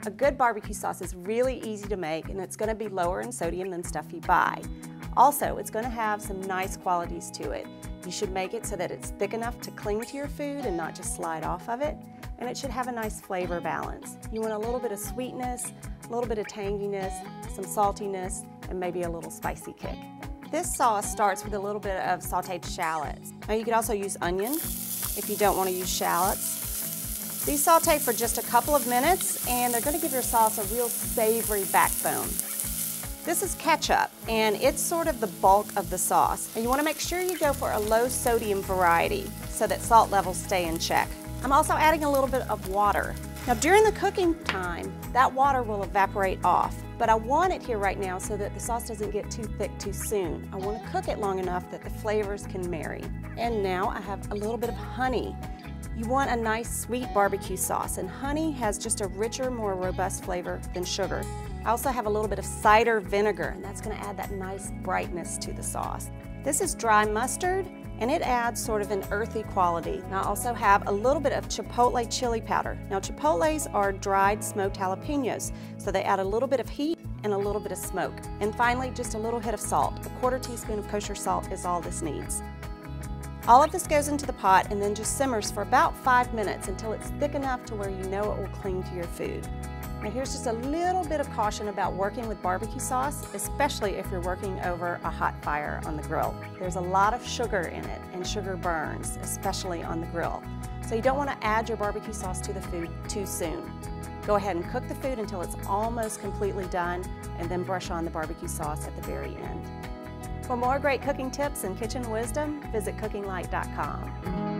A good barbecue sauce is really easy to make, and it's going to be lower in sodium than stuff you buy. Also, it's going to have some nice qualities to it. You should make it so that it's thick enough to cling to your food and not just slide off of it. And it should have a nice flavor balance. You want a little bit of sweetness, a little bit of tanginess, some saltiness, and maybe a little spicy kick. This sauce starts with a little bit of sauteed shallots. Now you could also use onion if you don't want to use shallots. These saute for just a couple of minutes, and they're going to give your sauce a real savory backbone. This is ketchup, and it's sort of the bulk of the sauce. And you want to make sure you go for a low sodium variety so that salt levels stay in check. I'm also adding a little bit of water. Now during the cooking time, that water will evaporate off, but I want it here right now so that the sauce doesn't get too thick too soon. I want to cook it long enough that the flavors can marry. And now I have a little bit of honey. You want a nice sweet barbecue sauce, and honey has just a richer, more robust flavor than sugar. I also have a little bit of cider vinegar, and that's going to add that nice brightness to the sauce. This is dry mustard, and it adds sort of an earthy quality. And I also have a little bit of chipotle chili powder. Now chipotles are dried smoked jalapenos, so they add a little bit of heat and a little bit of smoke. And finally, just a little hit of salt. A 1/4 teaspoon of kosher salt is all this needs. All of this goes into the pot and then just simmers for about 5 minutes until it's thick enough to where you know it will cling to your food. Now here's just a little bit of caution about working with barbecue sauce, especially if you're working over a hot fire on the grill. There's a lot of sugar in it, and sugar burns, especially on the grill. So you don't want to add your barbecue sauce to the food too soon. Go ahead and cook the food until it's almost completely done, and then brush on the barbecue sauce at the very end. For more great cooking tips and kitchen wisdom, visit cookinglight.com.